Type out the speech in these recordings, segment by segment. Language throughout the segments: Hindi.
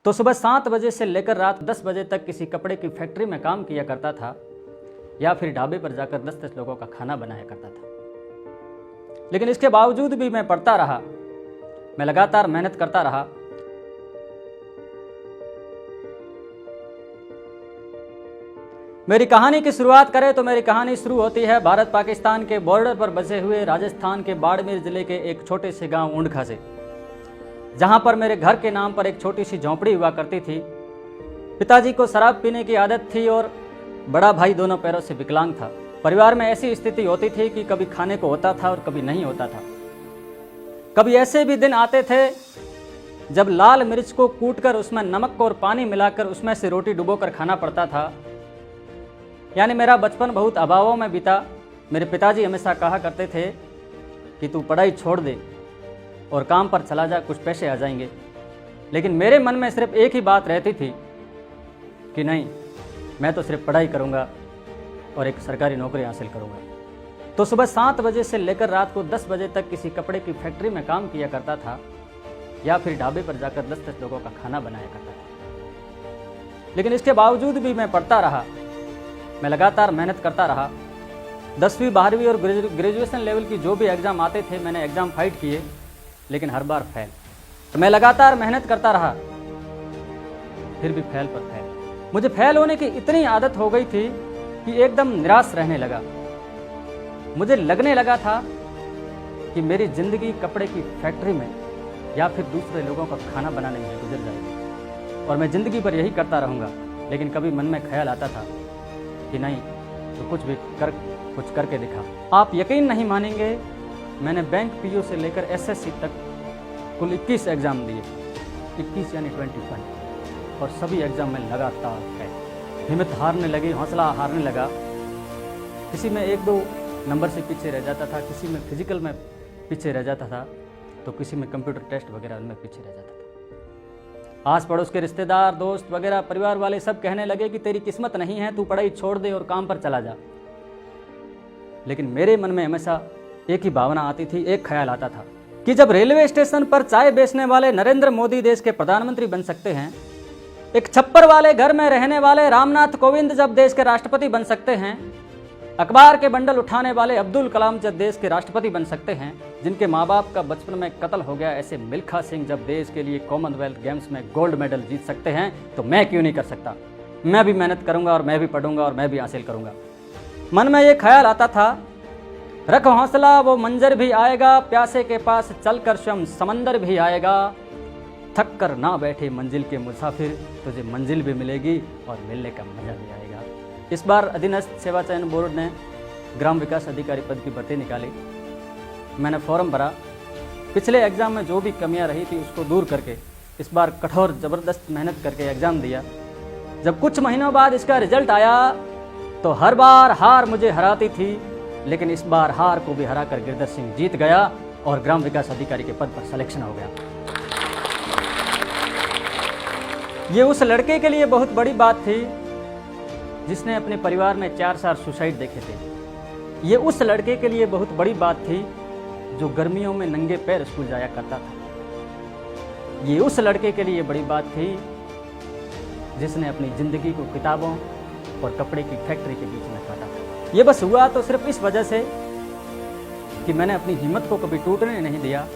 तो सुबह 7 बजे से लेकर रात 10 बजे तक किसी कपड़े की फैक्ट्री में काम किया करता था या फिर ढाबे पर जाकर 10-10 लोगों का खाना बनाया करता था। लेकिन इसके बावजूद भी मैं पढ़ता रहा, मैं लगातार मेहनत करता रहा। मेरी कहानी की शुरुआत करें तो मेरी कहानी शुरू होती है भारत पाकिस्तान के बॉर्डर पर बसे हुए राजस्थान के बाड़मेर जिले के एक छोटे से गांव ऊंडखा से, जहां पर मेरे घर के नाम पर एक छोटी सी झोंपड़ी हुआ करती थी। पिताजी को शराब पीने की आदत थी और बड़ा भाई दोनों पैरों से विकलांग था। परिवार में ऐसी स्थिति होती थी कि कभी खाने को होता था और कभी नहीं होता था। कभी ऐसे भी दिन आते थे जब लाल मिर्च को कूटकर उसमें नमक और पानी मिलाकर उसमें से रोटी डुबोकर खाना पड़ता था। यानी मेरा बचपन बहुत अभावों में बीता। मेरे पिताजी हमेशा कहा करते थे कि तू पढ़ाई छोड़ दे और काम पर चला जा, कुछ पैसे आ जाएंगे। लेकिन मेरे मन में सिर्फ एक ही बात रहती थी कि नहीं, मैं तो सिर्फ पढ़ाई करूंगा और एक सरकारी नौकरी हासिल करूंगा। तो सुबह 7 बजे से लेकर रात को 10 बजे तक किसी कपड़े की फैक्ट्री में काम किया करता था या फिर ढाबे पर जाकर 10-10 लोगों का खाना बनाया करता था। लेकिन इसके बावजूद भी मैं पढ़ता रहा, मैं लगातार मेहनत करता रहा। 10वीं 12वीं और ग्रेजुएशन लेवल की जो भी एग्ज़ाम आते थे मैंने एग्ज़ाम फाइट किए, लेकिन हर बार फेल। तो मैं लगातार मेहनत करता रहा, फिर भी फेल पर फेल। मुझे फेल होने की इतनी आदत हो गई थी कि एकदम निराश रहने लगा। मुझे लगने लगा था कि मेरी ज़िंदगी कपड़े की फैक्ट्री में या फिर दूसरे लोगों का खाना बनाने में गुजर जाएगी और मैं ज़िंदगी भर यही करता रहूँगा। लेकिन कभी मन में ख्याल आता था कि नहीं, तो कुछ करके दिखा। आप यकीन नहीं मानेंगे, मैंने बैंक पीओ से लेकर एसएससी तक कुल 21 एग्ज़ाम दिए, 21 यानी 21, और सभी एग्ज़ाम में लगातार है। हिम्मत हारने लगी, हौसला हारने लगा। किसी में 1-2 नंबर से पीछे रह जाता था, किसी में फिजिकल में पीछे रह जाता था, तो किसी में कंप्यूटर टेस्ट वगैरह में पीछे रह जाता था। आस पड़ोस के रिश्तेदार, दोस्त वगैरह, परिवार वाले सब कहने लगे कि तेरी किस्मत नहीं है, तू पढ़ाई छोड़ दे और काम पर चला जा। लेकिन मेरे मन में हमेशा एक ही भावना आती थी, एक ख्याल आता था कि जब रेलवे स्टेशन पर चाय बेचने वाले नरेंद्र मोदी देश के प्रधानमंत्री बन सकते हैं, एक छप्पर वाले घर में रहने वाले रामनाथ कोविंद जब देश के राष्ट्रपति बन सकते हैं, अखबार के बंडल उठाने वाले अब्दुल कलाम जब देश के राष्ट्रपति बन सकते हैं, जिनके माँ बाप का बचपन में कत्ल हो गया ऐसे मिल्खा सिंह जब देश के लिए कॉमनवेल्थ गेम्स में गोल्ड मेडल जीत सकते हैं, तो मैं क्यों नहीं कर सकता। मैं भी मेहनत करूंगा और मैं भी पढ़ूंगा और मैं भी हासिल करूंगा। मन में ये ख्याल आता था, रख हौसला वो मंजर भी आएगा, प्यासे के पास चलकर स्वयं समंदर भी आएगा, थक कर ना बैठे मंजिल के मुसाफिर, तुझे मंजिल भी मिलेगी और मिलने का मजा भी आएगा। इस बार अधीनस्थ सेवा चयन बोर्ड ने ग्राम विकास अधिकारी पद की भर्ती निकाली। मैंने फॉर्म भरा। पिछले एग्ज़ाम में जो भी कमियां रही थी उसको दूर करके इस बार कठोर ज़बरदस्त मेहनत करके एग्ज़ाम दिया। जब कुछ महीनों बाद इसका रिजल्ट आया तो हर बार हार मुझे हराती थी, लेकिन इस बार हार को भी हराकर गिरधर सिंह जीत गया और ग्राम विकास अधिकारी के पद पर सिलेक्शन हो गया। ये उस लड़के के लिए बहुत बड़ी बात थी जिसने अपने परिवार में 4 सुसाइड देखे थे। ये उस लड़के के लिए बहुत बड़ी बात थी जो गर्मियों में नंगे पैर स्कूल जाया करता था। ये उस लड़के के लिए बड़ी बात थी जिसने अपनी ज़िंदगी को किताबों और कपड़े की फैक्ट्री के बीच में काटा था। ये बस हुआ तो सिर्फ इस वजह से कि मैंने अपनी हिम्मत को कभी टूटने नहीं दिया,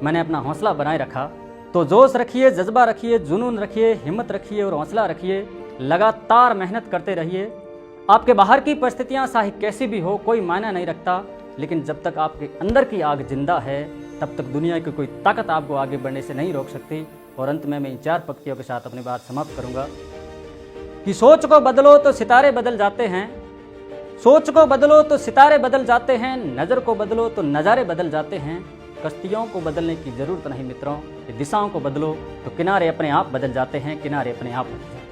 मैंने अपना हौसला बनाए रखा। तो जोश रखिए, जज्बा रखिए, जुनून रखिए, हिम्मत रखिए और हौसला रखिए। लगातार मेहनत करते रहिए। आपके बाहर की परिस्थितियां चाहे कैसी भी हो, कोई मायना नहीं रखता, लेकिन जब तक आपके अंदर की आग जिंदा है तब तक दुनिया की कोई ताकत आपको आगे बढ़ने से नहीं रोक सकती। और अंत में मैं इन 4 पंक्तियों के साथ अपनी बात समाप्त करूंगा कि सोच को बदलो तो सितारे बदल जाते हैं, सोच को बदलो तो सितारे बदल जाते हैं, नज़र को बदलो तो नज़ारे बदल जाते हैं। कश्तियों को बदलने की ज़रूरत नहीं मित्रों, दिशाओं को बदलो तो किनारे अपने आप बदल जाते हैं, किनारे अपने आप बदल जाते हैं।